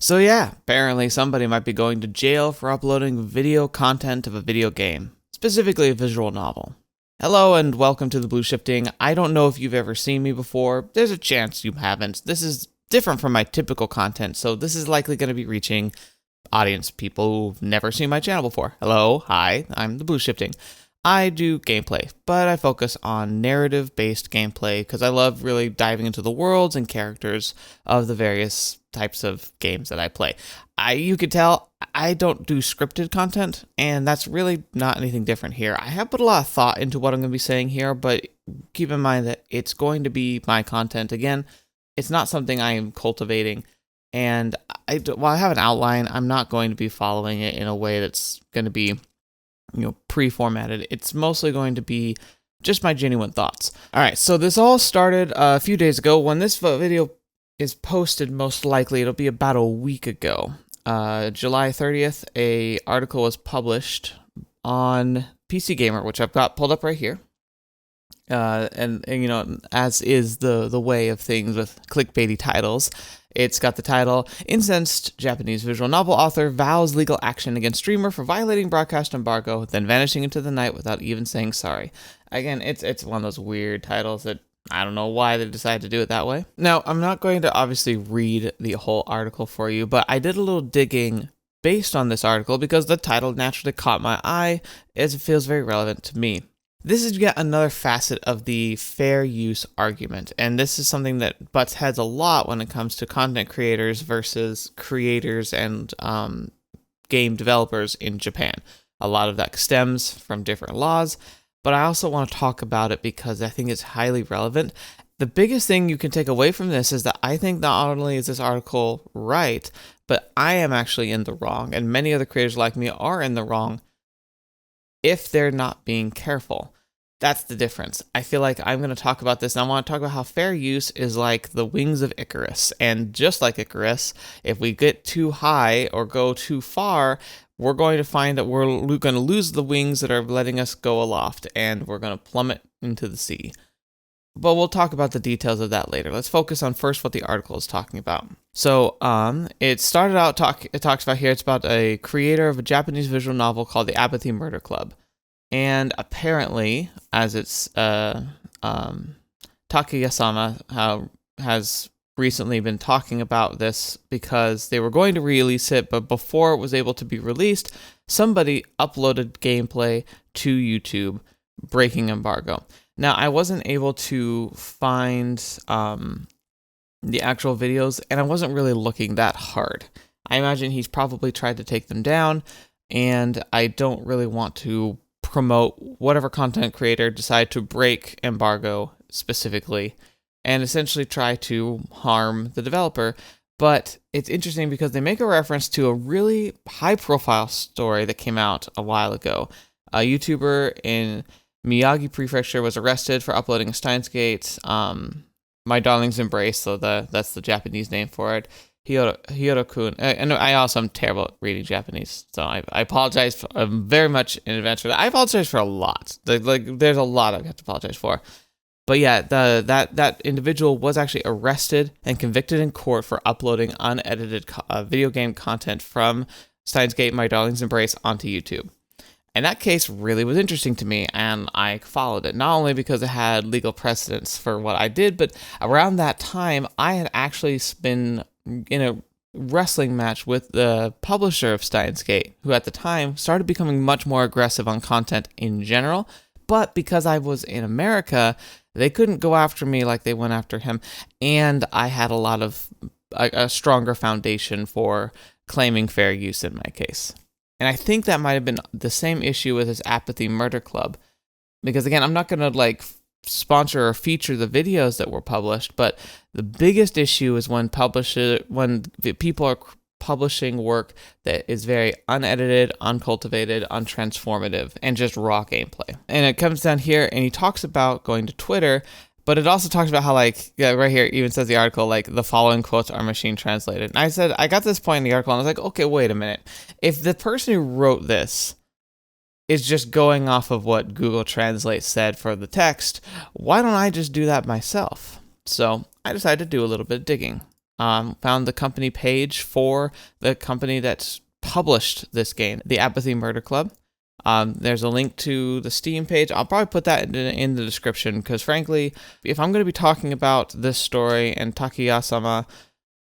So yeah, apparently somebody might be going to jail for uploading video content of a video game, specifically a visual novel. Hello and welcome to The Blue Shifting. I don't know if you've ever seen me before. There's a chance you haven't. This is different from my typical content, so this is likely going to be reaching audience people who've never seen my channel before. Hello, hi, I'm The Blue Shifting. I do gameplay, but I focus on narrative-based gameplay because I love really diving into the worlds and characters of the various types of games that I play. You could tell I don't do scripted content, and that's really not anything different here. I have put a lot of thought into what I'm going to be saying here, but keep in mind that it's going to be my content. Again, it's not something I am cultivating, and while I have an outline, I'm not going to be following it in a way that's going to be pre-formatted. It's mostly going to be just my genuine thoughts. All right, so this all started a few days ago. When this video is posted, most likely it'll be about a week ago. July 30th, a article was published on PC Gamer, which I've got pulled up right here. And as is the way of things with clickbaity titles, it's got the title, Incensed Japanese visual novel author vows legal action against streamer for violating broadcast embargo, then vanishing into the night without even saying sorry. Again, it's one of those weird titles that I don't know why they decided to do it that way. Now, I'm not going to obviously read the whole article for you, but I did a little digging based on this article because the title naturally caught my eye as it feels very relevant to me. This is yet another facet of the fair use argument, and this is something that butts heads a lot when it comes to content creators versus creators and game developers in Japan. A lot of that stems from different laws, but I also want to talk about it because I think it's highly relevant. The biggest thing you can take away from this is that I think not only is this article right, but I am actually in the wrong, and many other creators like me are in the wrong if they're not being careful. That's the difference. I feel like I'm going to talk about this, and I want to talk about how fair use is like the wings of Icarus. And just like Icarus, if we get too high or go too far, we're going to find that we're going to lose the wings that are letting us go aloft, and we're going to plummet into the sea. But we'll talk about the details of that later. Let's focus on first what the article is talking about. So it started out, it talks about here, it's about a creator of a Japanese visual novel called The Apathy Murder Club. And apparently, as it's Takayasama has recently been talking about this because they were going to release it, but before it was able to be released, somebody uploaded gameplay to YouTube, breaking embargo. Now, I wasn't able to find the actual videos, and I wasn't really looking that hard. I imagine he's probably tried to take them down, and I don't really want to promote whatever content creator decide to break embargo specifically and essentially try to harm the developer. But it's interesting because they make a reference to a really high-profile story that came out a while ago. A YouTuber in Miyagi Prefecture was arrested for uploading a Steins My Darling's Embrace, so that's the Japanese name for it. Hiyoro-kun. And I also am terrible at reading Japanese, so I apologize very much in advance for that. I apologize for a lot. There's a lot I have to apologize for. But yeah, that individual was actually arrested and convicted in court for uploading unedited video game content from Steins My Darling's Embrace onto YouTube. And that case really was interesting to me, and I followed it, not only because it had legal precedence for what I did, but around that time, I had actually been in a wrestling match with the publisher of Steins who at the time started becoming much more aggressive on content in general, but because I was in America, they couldn't go after me like they went after him, and I had a stronger foundation for claiming fair use in my case. And I think that might have been the same issue with his Apathy Murder Club. Because again, I'm not going to sponsor or feature the videos that were published, but the biggest issue is when people are publishing work that is very unedited, uncultivated, untransformative, and just raw gameplay. And it comes down here, and he talks about going to Twitter, but it also talks about how, right here, it even says the article, the following quotes are machine translated. And I got to this point in the article, and I was like, okay, wait a minute. If the person who wrote this is just going off of what Google Translate said for the text, why don't I just do that myself? So I decided to do a little bit of digging. found the company page for the company that's published this game, the Apathy Murder Club. There's a link to the Steam page. I'll probably put that in the description because, frankly, if I'm going to be talking about this story and Takuya-sama,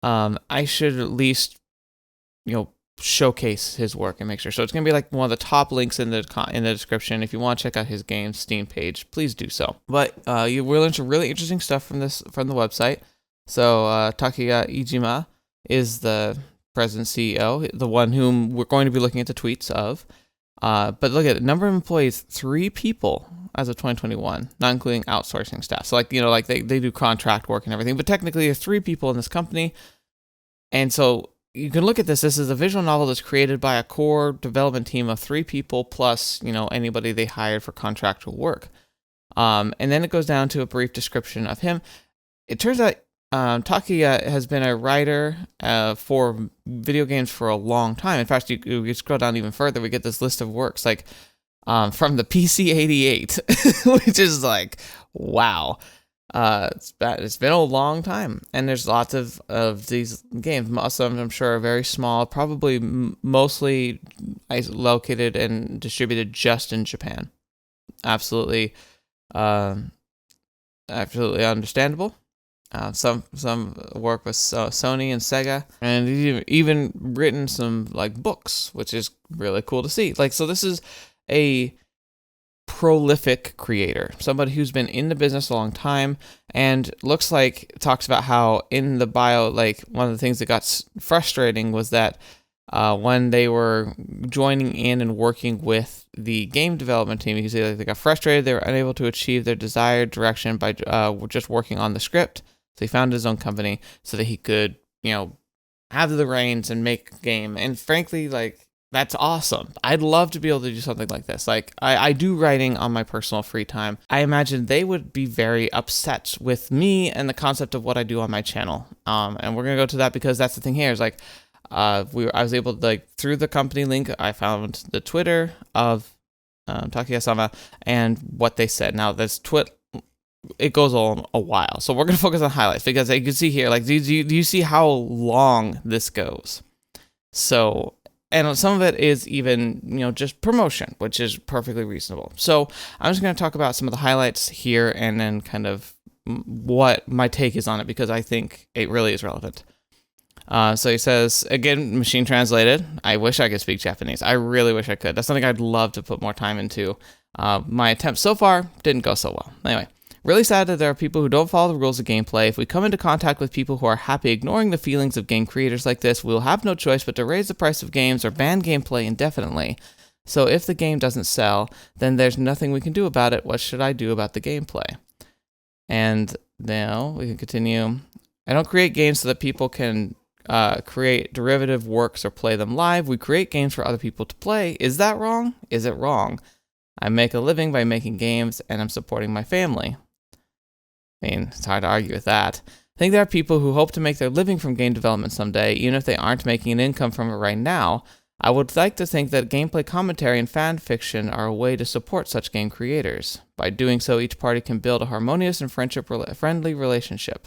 I should at least, showcase his work and make sure. So it's going to be like one of the top links in the description. If you want to check out his game's Steam page, please do so. But you will learn some really interesting stuff from the website. So Takuya Iijima is the president CEO, the one whom we're going to be looking at the tweets of. But look at the number of employees, 3 people as of 2021, not including outsourcing staff. So they do contract work and everything, but technically there's 3 people in this company. And so you can look at this. This is a visual novel that's created by a core development team of 3 people plus, anybody they hired for contractual work. And then it goes down to a brief description of him. It turns out Takuya has been a writer for video games for a long time. In fact, you scroll down even further, we get this list of works like from the PC-88, which is like, wow. It's been a long time, and there's lots of these games. Most of them, I'm sure, are very small, probably mostly located and distributed just in Japan. Absolutely understandable. Some work with Sony and Sega, and he's even written some books, which is really cool to see. So this is a prolific creator, somebody who's been in the business a long time, and talks about how in the bio, one of the things that got frustrating was that when they were joining in and working with the game development team, you can see they got frustrated, they were unable to achieve their desired direction by just working on the script. So he founded his own company so that he could, have the reins and make a game. And frankly, that's awesome. I'd love to be able to do something like this. I do writing on my personal free time. I imagine they would be very upset with me and the concept of what I do on my channel. And we're going to go to that because that's the thing here is I was able to, through the company link, I found the Twitter of Takuya-sama and what they said. Now, this it goes on a while. So we're going to focus on highlights because you can see here, do you see how long this goes? So, and some of it is even, just promotion, which is perfectly reasonable. So I'm just going to talk about some of the highlights here and then kind of what my take is on it because I think it really is relevant. So he says, again, machine translated. I wish I could speak Japanese. I really wish I could. That's something I'd love to put more time into. My attempts so far didn't go so well. Anyway. Really sad that there are people who don't follow the rules of gameplay. If we come into contact with people who are happy ignoring the feelings of game creators like this, we'll have no choice but to raise the price of games or ban gameplay indefinitely. So if the game doesn't sell, then there's nothing we can do about it. What should I do about the gameplay? And now we can continue. I don't create games so that people can create derivative works or play them live. We create games for other people to play. Is that wrong? Is it wrong? I make a living by making games, and I'm supporting my family. I mean, it's hard to argue with that. I think there are people who hope to make their living from game development someday, even if they aren't making an income from it right now. I would like to think that gameplay commentary and fan fiction are a way to support such game creators. By doing so, each party can build a harmonious and friendly relationship.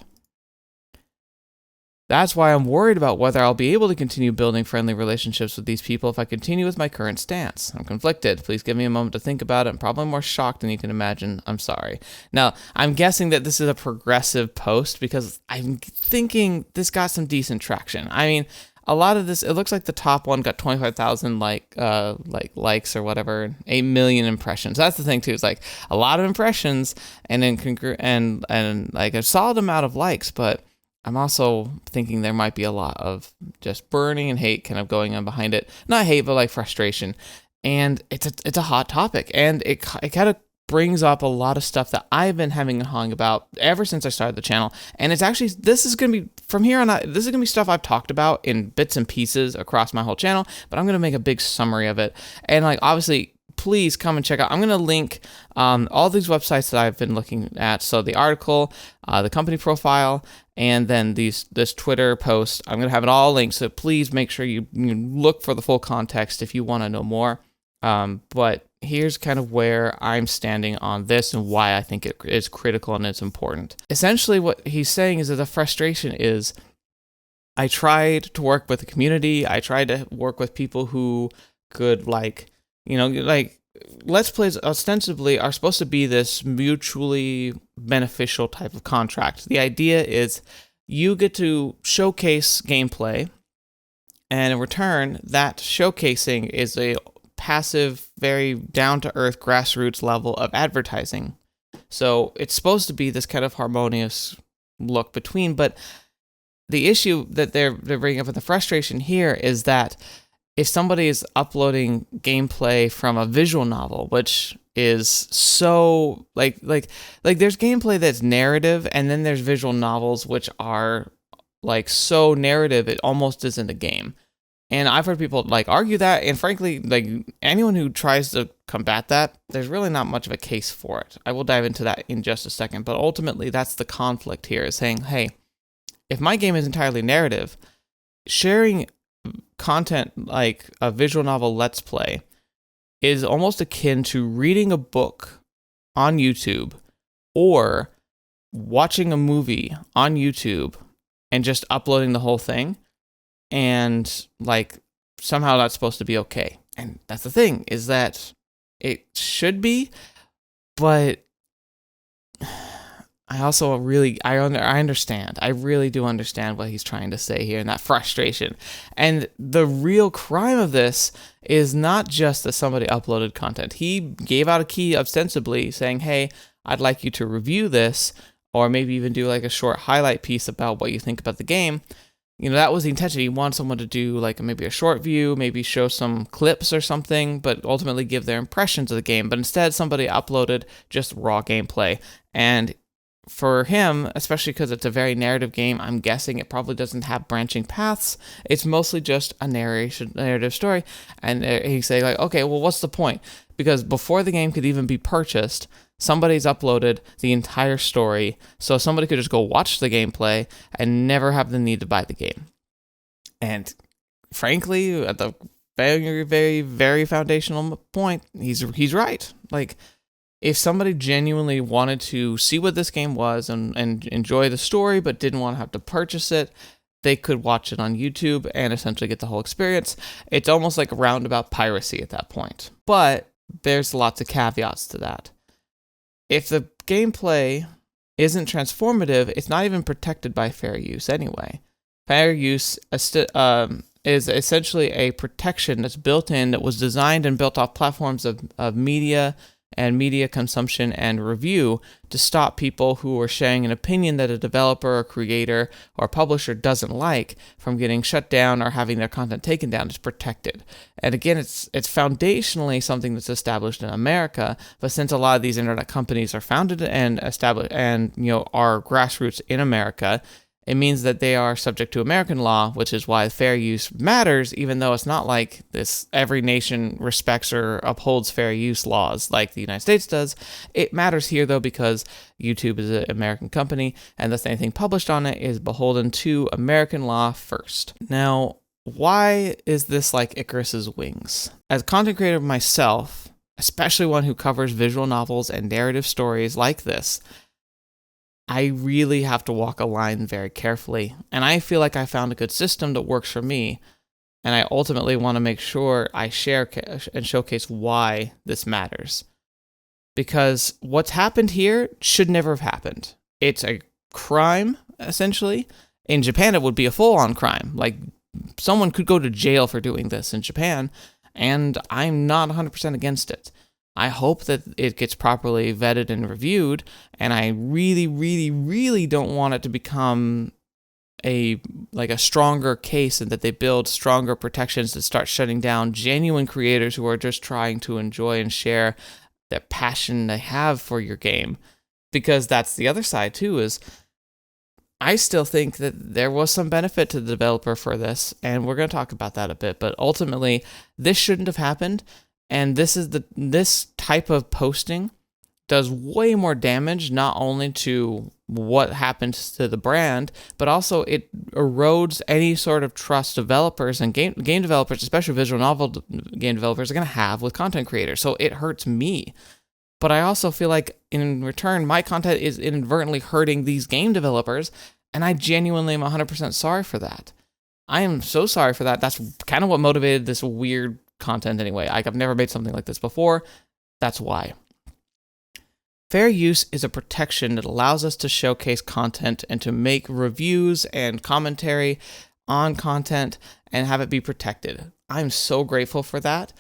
That's why I'm worried about whether I'll be able to continue building friendly relationships with these people if I continue with my current stance. I'm conflicted. Please give me a moment to think about it. I'm probably more shocked than you can imagine. I'm sorry. Now, I'm guessing that this is a progressive post because I'm thinking this got some decent traction. I mean, a lot of this, it looks like the top one got 25,000 likes or whatever, 8 million impressions. That's the thing too. It's a lot of impressions and then and a solid amount of likes, but I'm also thinking there might be a lot of just burning and hate kind of going on behind it. Not hate, but frustration. And it's a hot topic. And it kind of brings up a lot of stuff that I've been having a hung about ever since I started the channel. And it's actually, this is going to be, from here on out, this is going to be stuff I've talked about in bits and pieces across my whole channel. But I'm going to make a big summary of it. And obviously, please come and check out. I'm going to link all these websites that I've been looking at. So the article, the company profile, and then this Twitter post. I'm going to have it all linked. So please make sure you look for the full context if you want to know more. But here's kind of where I'm standing on this and why I think it is critical and it's important. Essentially, what he's saying is that the frustration is I tried to work with the community. I tried to work with people who could Let's Plays ostensibly are supposed to be this mutually beneficial type of contract. The idea is you get to showcase gameplay, and in return, that showcasing is a passive, very down-to-earth, grassroots level of advertising. So it's supposed to be this kind of harmonious look between, but the issue that they're bringing up, and the frustration here, is that if somebody is uploading gameplay from a visual novel, which is so like there's gameplay that's narrative, and then there's visual novels which are like so narrative it almost isn't a game. And I've heard people like argue that, and frankly, like anyone who tries to combat that, there's really not much of a case for it. I will dive into that in just a second, but ultimately that's the conflict here, is saying, hey, if my game is entirely narrative, sharing content like a visual novel Let's Play is almost akin to reading a book on YouTube or watching a movie on YouTube and just uploading the whole thing, and like somehow that's supposed to be okay. And that's the thing, is that it should be, but I also really, I understand. I really do understand what he's trying to say here, and that frustration. And the real crime of this is not just that somebody uploaded content. He gave out a key ostensibly saying, hey, I'd like you to review this, or maybe even do like a short highlight piece about what you think about the game. You know, that was the intention. He wanted someone to do like maybe a short view, maybe show some clips or something, but ultimately give their impressions of the game. But instead, somebody uploaded just raw gameplay. And for him, especially because it's a very narrative game, I'm guessing it probably doesn't have branching paths. It's mostly just a narrative story. And he's saying like, okay, well, what's the point? Because before the game could even be purchased, somebody's uploaded the entire story, so somebody could just go watch the gameplay and never have the need to buy the game. And frankly, at the very, very, very foundational point, he's right. Like, if somebody genuinely wanted to see what this game was and enjoy the story, but didn't want to have to purchase it, they could watch it on YouTube and essentially get the whole experience. It's almost like a roundabout piracy at that point. But there's lots of caveats to that. If the gameplay isn't transformative, it's not even protected by fair use anyway. Fair use is essentially a protection that's built in, that was designed and built off platforms of media and media consumption and review to stop people who are sharing an opinion that a developer or creator or publisher doesn't like from getting shut down or having their content taken down. It's protected. And again, it's foundationally something that's established in America, but since a lot of these internet companies are founded and established and are grassroots in America, it means that they are subject to American law, which is why fair use matters, even though it's not like this every nation respects or upholds fair use laws like the United States does. It matters here, though, because YouTube is an American company, and thus anything published on it is beholden to American law first. Now, why is this like Icarus's wings? As a content creator myself, especially one who covers visual novels and narrative stories like this, I really have to walk a line very carefully, and I feel like I found a good system that works for me, and I ultimately want to make sure I share and showcase why this matters. Because what's happened here should never have happened. It's a crime, essentially. In Japan, it would be a full-on crime. Like, someone could go to jail for doing this in Japan, and I'm not 100% against it. I hope that it gets properly vetted and reviewed, and I really, really, really don't want it to become a stronger case, and that they build stronger protections that start shutting down genuine creators who are just trying to enjoy and share the passion they have for your game. Because that's the other side too, is I still think that there was some benefit to the developer for this, and we're going to talk about that a bit, but ultimately this shouldn't have happened. And this type of posting does way more damage, not only to what happens to the brand, but also it erodes any sort of trust developers and game developers, especially visual novel game developers, are going to have with content creators. So it hurts me. But I also feel like in return, my content is inadvertently hurting these game developers, and I genuinely am 100% sorry for that. I am so sorry for that. That's kind of what motivated this weird content anyway. I've never made something like this before. That's why. Fair use is a protection that allows us to showcase content and to make reviews and commentary on content and have it be protected. I'm so grateful for that.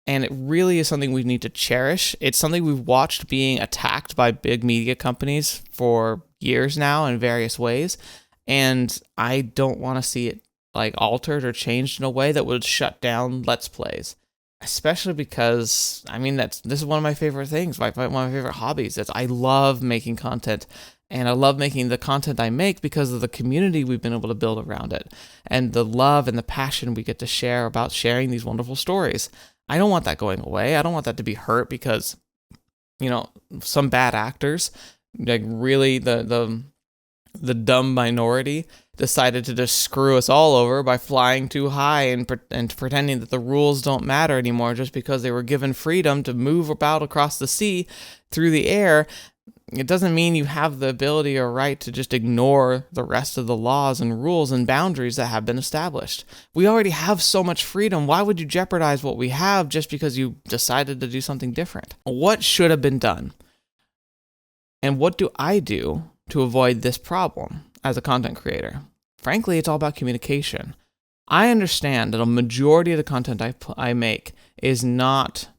And it really is something we need to cherish. It's something we've watched being attacked by big media companies for years now in various ways. And I don't want to see it like altered or changed in a way that would shut down Let's Plays. Especially because, I mean, this is one of my favorite things, one of my favorite hobbies. I love making content, and I love making the content I make because of the community we've been able to build around it, and the love and the passion we get to share about sharing these wonderful stories. I don't want that going away. I don't want that to be hurt because, some bad actors, like really the dumb minority, decided to just screw us all over by flying too high and pretending that the rules don't matter anymore just because they were given freedom to move about across the sea through the air. It doesn't mean you have the ability or right to just ignore the rest of the laws and rules and boundaries that have been established. We already have so much freedom. Why would you jeopardize what we have just because you decided to do something different? What should have been done? And what do I do to avoid this problem as a content creator? Frankly, it's all about communication. I understand that a majority of the content I make is not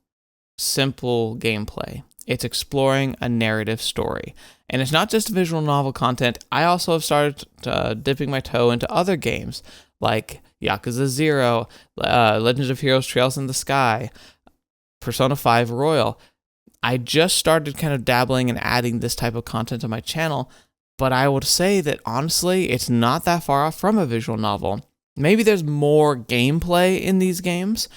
simple gameplay. It's exploring a narrative story. And it's not just visual novel content. I also have started dipping my toe into other games like Yakuza 0, Legends of Heroes Trails in the Sky, Persona 5 Royal. I just started kind of dabbling and adding this type of content to my channel, but I would say that honestly, it's not that far off from a visual novel. Maybe there's more gameplay in these games,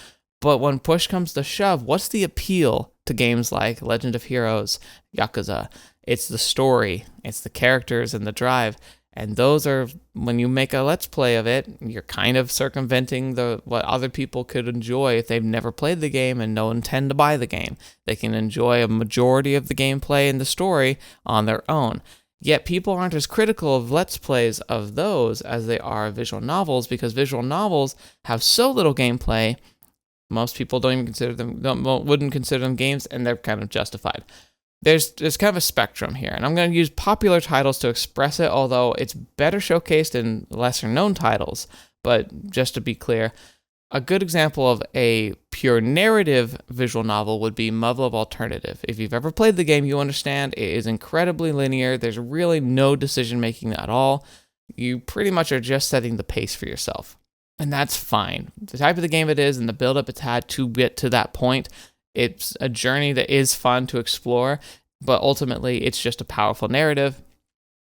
but when push comes to shove, what's the appeal to games like Legend of Heroes, Yakuza? It's the story, it's the characters and the drive. And those are, when you make a Let's Play of it, you're kind of circumventing what other people could enjoy if they've never played the game and don't intend to buy the game. They can enjoy a majority of the gameplay and the story on their own. Yet people aren't as critical of Let's Plays of those as they are of visual novels, because visual novels have so little gameplay, most people wouldn't consider them games, and they're kind of justified. There's kind of a spectrum here, and I'm going to use popular titles to express it, although it's better showcased in lesser-known titles. But just to be clear, a good example of a pure narrative visual novel would be muv-luv Alternative. If you've ever played the game, you understand it is incredibly linear. There's really no decision-making at all. You pretty much are just setting the pace for yourself. And that's fine. The type of the game it is and the build-up it's had to get to that point, it's a journey that is fun to explore, but ultimately it's just a powerful narrative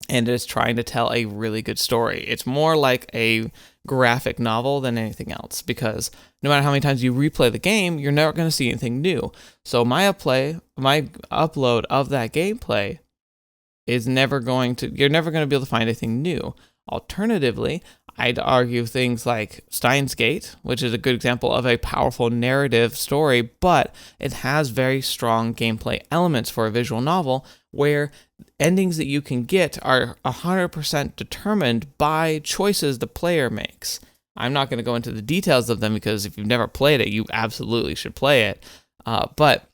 and is trying to tell a really good story. It's more like a graphic novel than anything else, because no matter how many times you replay the game, you're never going to see anything new. So my upload of that gameplay is you're never going to be able to find anything new. Alternatively, I'd argue things like Steins, which is a good example of a powerful narrative story, but it has very strong gameplay elements for a visual novel where endings that you can get are 100% determined by choices the player makes. I'm not going to go into the details of them because if you've never played it, you absolutely should play it. But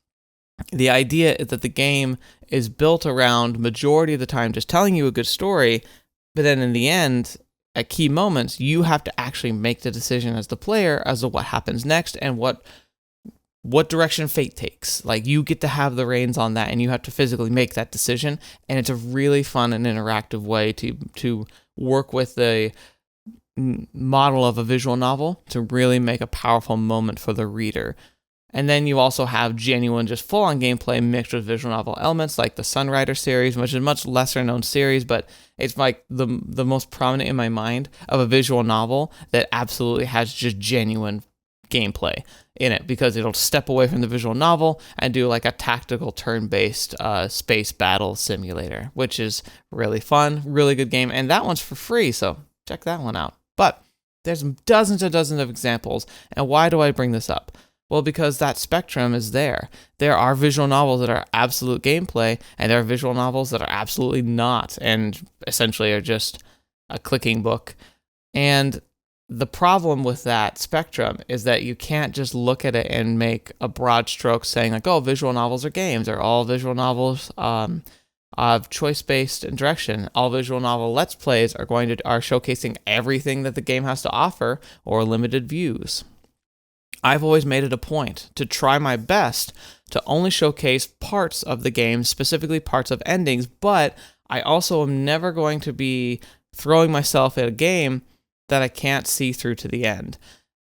the idea is that the game is built around, majority of the time, just telling you a good story, but then in the end, at key moments, you have to actually make the decision as the player as to what happens next and what direction fate takes. Like, you get to have the reins on that, and you have to physically make that decision. And it's a really fun and interactive way to work with the model of a visual novel to really make a powerful moment for the reader. And then you also have genuine, just full-on gameplay mixed with visual novel elements, like the Sunrider series, which is a much lesser-known series, but it's like the most prominent in my mind of a visual novel that absolutely has just genuine gameplay in it, because it'll step away from the visual novel and do like a tactical turn-based space battle simulator, which is really fun, really good game, and that one's for free, so check that one out. But there's dozens and dozens of examples, and why do I bring this up? Well, because that spectrum is there. There are visual novels that are absolute gameplay, and there are visual novels that are absolutely not, and essentially are just a clicking book. And The problem with that spectrum is that you can't just look at it and make a broad stroke saying like, oh, visual novels are games, or all visual novels of choice-based direction. All visual novel Let's Plays are showcasing everything that the game has to offer, or limited views. I've always made it a point to try my best to only showcase parts of the game, specifically parts of endings, but I also am never going to be throwing myself at a game that I can't see through to the end.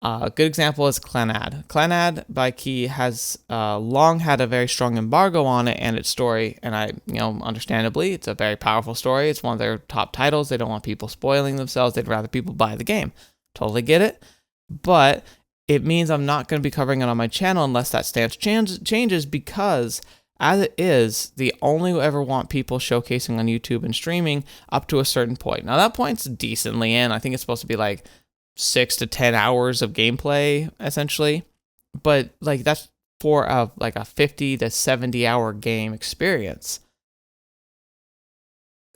A good example is Clannad. Clannad by Key has long had a very strong embargo on it and its story, and understandably, it's a very powerful story. It's one of their top titles. They don't want people spoiling themselves. They'd rather people buy the game. Totally get it. But it means I'm not going to be covering it on my channel unless that stance changes, because as it is, they only ever want people showcasing on YouTube and streaming up to a certain point. Now that point's decently in. I think it's supposed to be like 6 to 10 hours of gameplay, essentially. But like that's for a 50 to 70 hour game experience.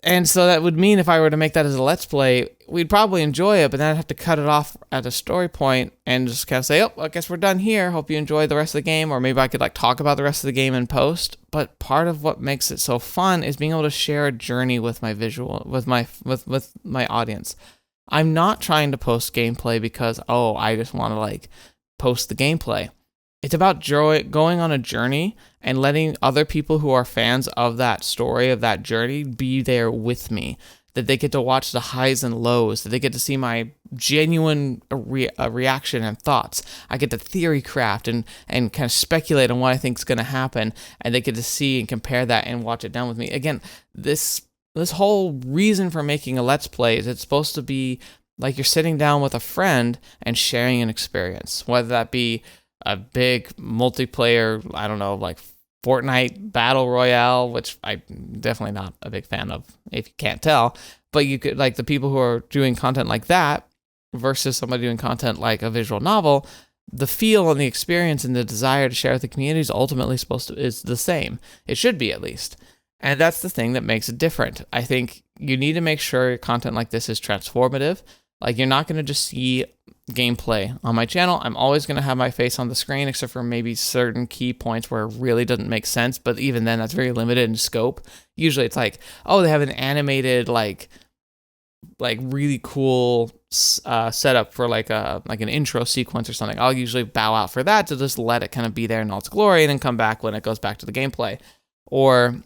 And so that would mean if I were to make that as a Let's Play, we'd probably enjoy it, but then I'd have to cut it off at a story point and just kind of say, oh, I guess we're done here. Hope you enjoy the rest of the game. Or maybe I could talk about the rest of the game in post. But part of what makes it so fun is being able to share a journey with my my audience. I'm not trying to post gameplay because, I just want to post the gameplay. It's about going on a journey and letting other people who are fans of that story, of that journey, be there with me. That they get to watch the highs and lows, that they get to see my genuine reaction and thoughts. I get to theory craft and kind of speculate on what I think is going to happen, and they get to see and compare that and watch it down with me. Again, this whole reason for making a Let's Play is it's supposed to be like you're sitting down with a friend and sharing an experience, whether that be a big multiplayer, Fortnite Battle Royale, which I'm definitely not a big fan of, if you can't tell. But you could, the people who are doing content like that versus somebody doing content like a visual novel, the feel and the experience and the desire to share with the community is ultimately is the same. It should be, at least. And that's the thing that makes it different. I think you need to make sure content like this is transformative. You're not going to just see gameplay on my channel. I'm always going to have my face on the screen, except for maybe certain key points where it really doesn't make sense. But even then, that's very limited in scope. Usually it's they have an animated, really cool setup for an intro sequence or something. I'll usually bow out for that to just let it kind of be there in all its glory and then come back when it goes back to the gameplay. Or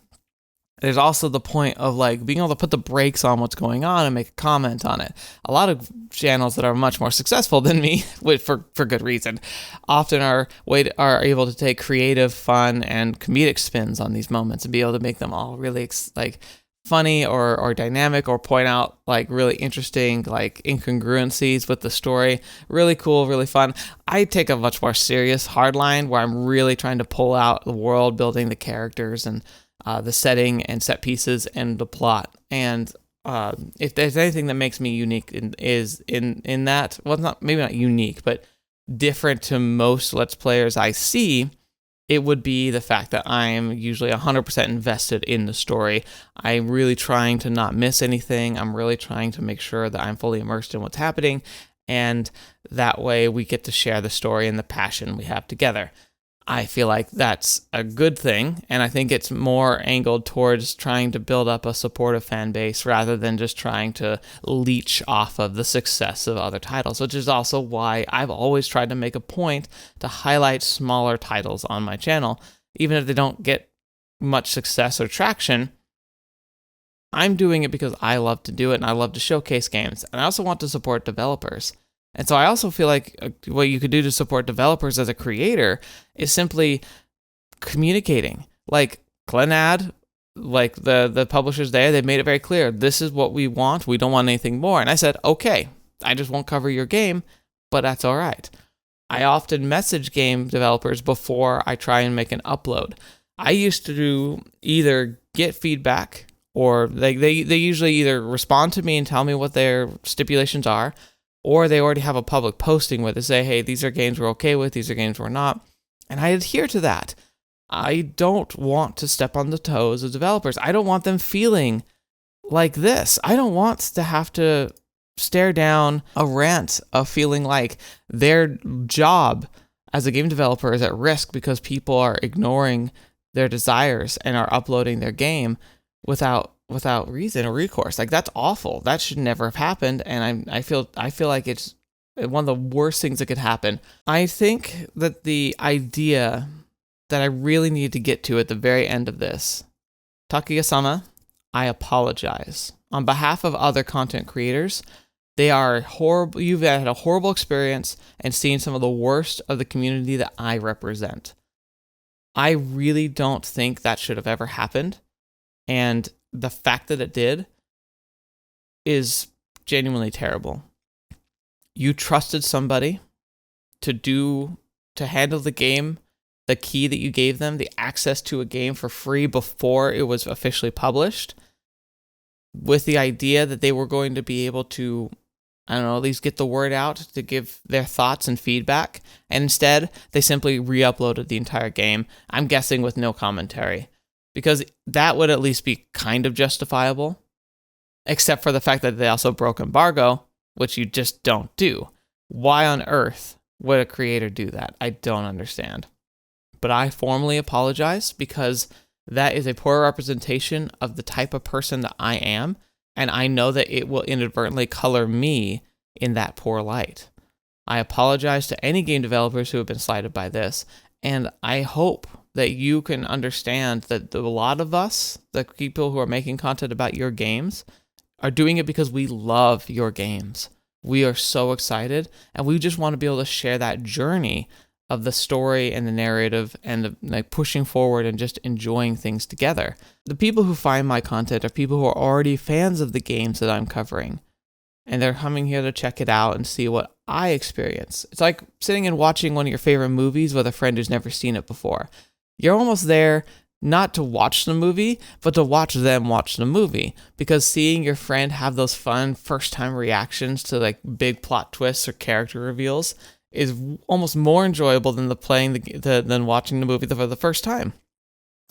there's also the point of being able to put the brakes on what's going on and make a comment on it. A lot of channels that are much more successful than me, for good reason, often are able to take creative, fun, and comedic spins on these moments and be able to make them all really funny or dynamic, or point out really interesting incongruencies with the story. Really cool, really fun. I take a much more serious hard line where I'm really trying to pull out the world building, the characters, and the setting and set pieces and the plot. And if there's anything that makes me unique in that, well, maybe not unique, but different to most Let's Players I see, it would be the fact that I'm usually 100% invested in the story. I'm really trying to not miss anything. I'm really trying to make sure that I'm fully immersed in what's happening, and that way we get to share the story and the passion we have together. I feel like that's a good thing, and I think it's more angled towards trying to build up a supportive fan base rather than just trying to leech off of the success of other titles, which is also why I've always tried to make a point to highlight smaller titles on my channel. Even if they don't get much success or traction, I'm doing it because I love to do it, and I love to showcase games, and I also want to support developers. And so I also feel like what you could do to support developers as a creator is simply communicating. Clannad, the publishers there, they've made it very clear, this is what we want, we don't want anything more. And I said, okay, I just won't cover your game, but that's all right. I often message game developers before I try and make an upload. I used to either get feedback, or they usually either respond to me and tell me what their stipulations are, or they already have a public posting where they say, hey, these are games we're okay with, these are games we're not. And I adhere to that. I don't want to step on the toes of developers. I don't want them feeling like this. I don't want to have to stare down a rant of feeling like their job as a game developer is at risk because people are ignoring their desires and are uploading their game without reason or recourse. Like, that's awful. That should never have happened, and I feel like it's one of the worst things that could happen. I think that the idea that I really need to get to at the very end of this, Takuya-sama, I apologize. On behalf of other content creators, they are horrible. You've had a horrible experience and seen some of the worst of the community that I represent. I really don't think that should have ever happened. And the fact that it did is genuinely terrible. You trusted somebody to handle the game, the key that you gave them, the access to a game for free before it was officially published, with the idea that they were going to be able to, I don't know, at least get the word out to give their thoughts and feedback. And instead, they simply re-uploaded the entire game, I'm guessing with no commentary. Because that would at least be kind of justifiable. Except for the fact that they also broke embargo, which you just don't do. Why on earth would a creator do that? I don't understand. But I formally apologize because that is a poor representation of the type of person that I am. And I know that it will inadvertently color me in that poor light. I apologize to any game developers who have been slighted by this, and I hope that you can understand that a lot of us, the people who are making content about your games, are doing it because we love your games. We are so excited, and we just want to be able to share that journey of the story and the narrative and like pushing forward and just enjoying things together. The people who find my content are people who are already fans of the games that I'm covering, and they're coming here to check it out and see what I experience. It's like sitting and watching one of your favorite movies with a friend who's never seen it before. You're almost there not to watch the movie, but to watch them watch the movie, because seeing your friend have those fun first-time reactions to like big plot twists or character reveals is almost more enjoyable than than watching the movie for the first time.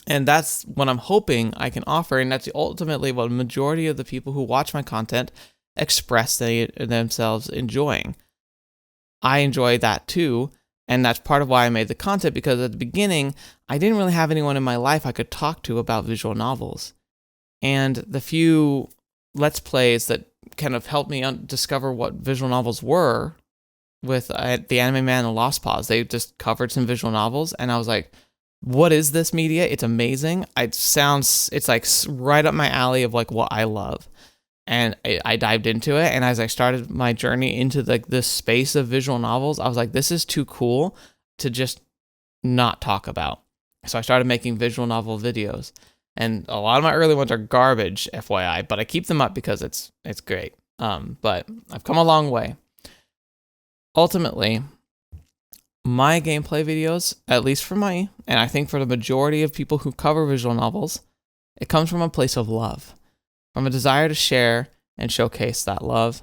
And that's what I'm hoping I can offer, and that's ultimately what the majority of the people who watch my content express themselves enjoying. I enjoy that too, and that's part of why I made the content, because at the beginning, I didn't really have anyone in my life I could talk to about visual novels. And the few Let's Plays that kind of helped me discover what visual novels were, with the Anime Man and Lost Pause, they just covered some visual novels, and I was like, what is this media? It's amazing. It's like right up my alley of like what I love. And I dived into it, and as I started my journey into this space of visual novels, I was like, this is too cool to just not talk about. So I started making visual novel videos, and a lot of my early ones are garbage, FYI, but I keep them up because it's great. But I've come a long way. Ultimately, my gameplay videos, at least for me, and I think for the majority of people who cover visual novels, it comes from a place of love, from a desire to share and showcase that love,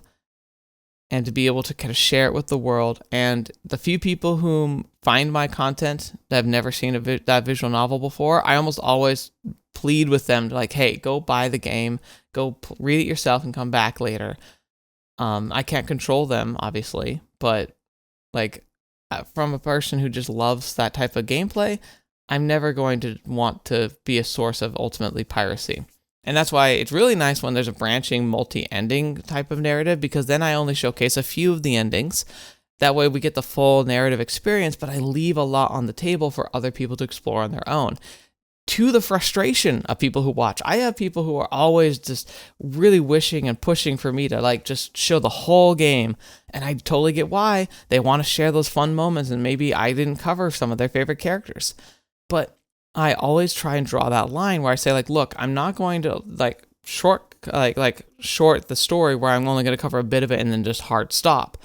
and to be able to kind of share it with the world. And the few people who find my content that have never seen that visual novel before, I almost always plead with them to like, hey, go buy the game, go read it yourself and come back later. I can't control them, obviously, but like from a person who just loves that type of gameplay, I'm never going to want to be a source of ultimately piracy. And that's why it's really nice when there's a branching multi-ending type of narrative, because then I only showcase a few of the endings. That way we get the full narrative experience, but I leave a lot on the table for other people to explore on their own, to the frustration of people who watch. I have people who are always just really wishing and pushing for me to like just show the whole game, and I totally get why. They want to share those fun moments, and maybe I didn't cover some of their favorite characters. But I always try and draw that line where I say like, look, I'm not going to like short the story where I'm only going to cover a bit of it and then just hard stop.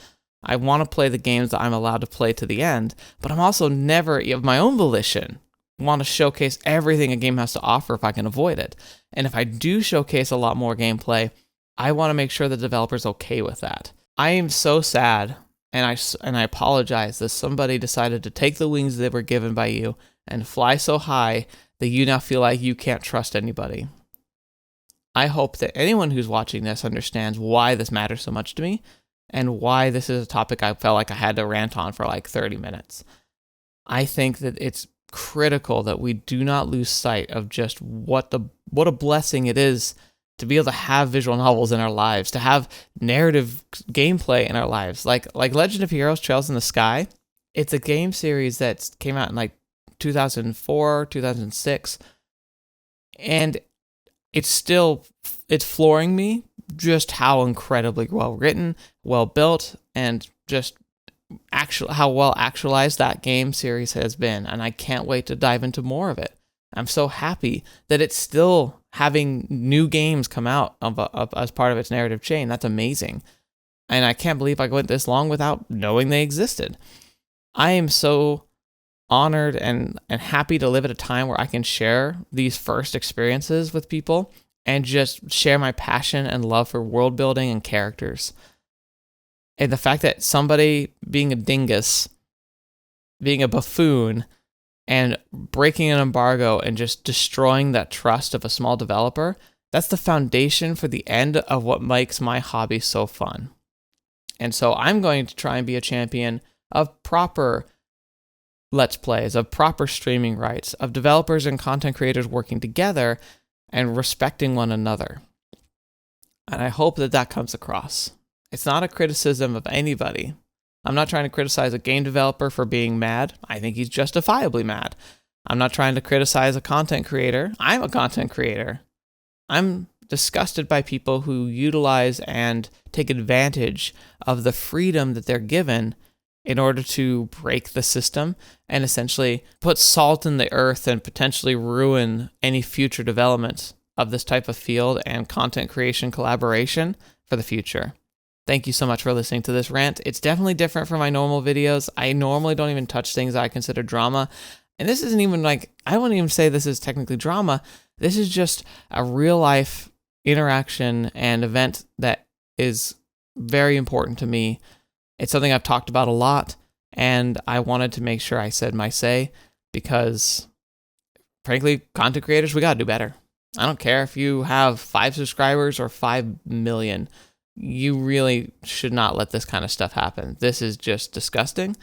I want to play the games that I'm allowed to play to the end, but I'm also never, of my own volition, want to showcase everything a game has to offer if I can avoid it. And if I do showcase a lot more gameplay, I want to make sure the developer's okay with that. I am so sad, and I apologize that somebody decided to take the wings they were given by you and fly so high that you now feel like you can't trust anybody. I hope that anyone who's watching this understands why this matters so much to me and why this is a topic I felt like I had to rant on for like 30 minutes. I think that it's critical that we do not lose sight of just what a blessing it is to be able to have visual novels in our lives, to have narrative gameplay in our lives. Like Legend of Heroes Trails in the Sky, it's a game series that came out in like 2004, 2006, and it's flooring me just how incredibly well written, well built, and just how well actualized that game series has been, and I can't wait to dive into more of it. I'm so happy that it's still having new games come out as part of its narrative chain. That's amazing. And I can't believe I went this long without knowing they existed. I am so honored and happy to live at a time where I can share these first experiences with people and just share my passion and love for world building and characters. And the fact that somebody being a dingus, being a buffoon, and breaking an embargo and just destroying that trust of a small developer, that's the foundation for the end of what makes my hobby so fun. And so I'm going to try and be a champion of proper Let's Plays, of proper streaming rights, of developers and content creators working together and respecting one another. And I hope that comes across. It's not a criticism of anybody. I'm not trying to criticize a game developer for being mad. I think he's justifiably mad. I'm not trying to criticize a content creator. I'm a content creator. I'm disgusted by people who utilize and take advantage of the freedom that they're given in order to break the system and essentially put salt in the earth and potentially ruin any future development of this type of field and content creation collaboration for the future. Thank you so much for listening to this rant. It's definitely different from my normal videos. I normally don't even touch things I consider drama. And this isn't even like, I wouldn't even say this is technically drama. This is just a real life interaction and event that is very important to me. It's something I've talked about a lot, and I wanted to make sure I said my say because, frankly, content creators, we gotta do better. I don't care if you have 5 subscribers or 5 million. You really should not let this kind of stuff happen. This is just disgusting,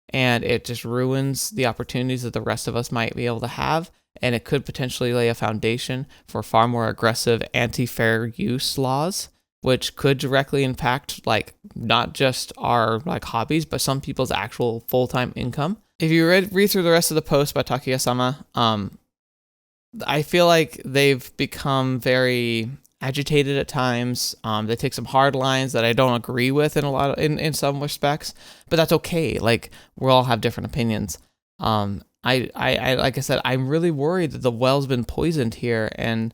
and it just ruins the opportunities that the rest of us might be able to have, and it could potentially lay a foundation for far more aggressive anti-fair use laws, which could directly impact like not just our like hobbies, but some people's actual full-time income. If you read through the rest of the post by Takuya-sama, I feel like they've become very agitated at times. They take some hard lines that I don't agree with in some respects, but that's okay. Like we all have different opinions. I like I said, I'm really worried that the well's been poisoned here, and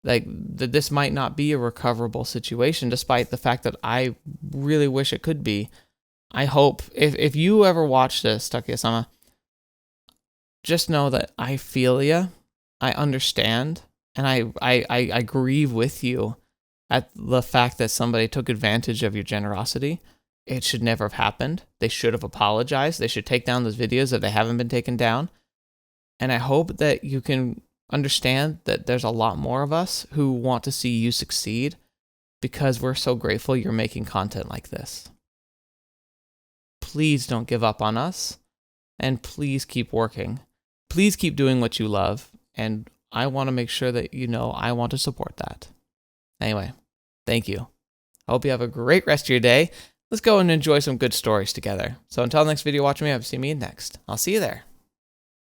like that this might not be a recoverable situation, despite the fact that I really wish it could be. I hope if you ever watch this, Takuya-sama, just know that I feel you, I understand, and I grieve with you at the fact that somebody took advantage of your generosity. It should never have happened. They should have apologized. They should take down those videos if they haven't been taken down. And I hope that you can understand that there's a lot more of us who want to see you succeed because we're so grateful you're making content like this. Please don't give up on us, and please keep working. Please keep doing what you love, and I want to make sure that you know I want to support that. Anyway, thank you. I hope you have a great rest of your day. Let's go and enjoy some good stories together. So until next video, watch me up. See me next. I'll see you there.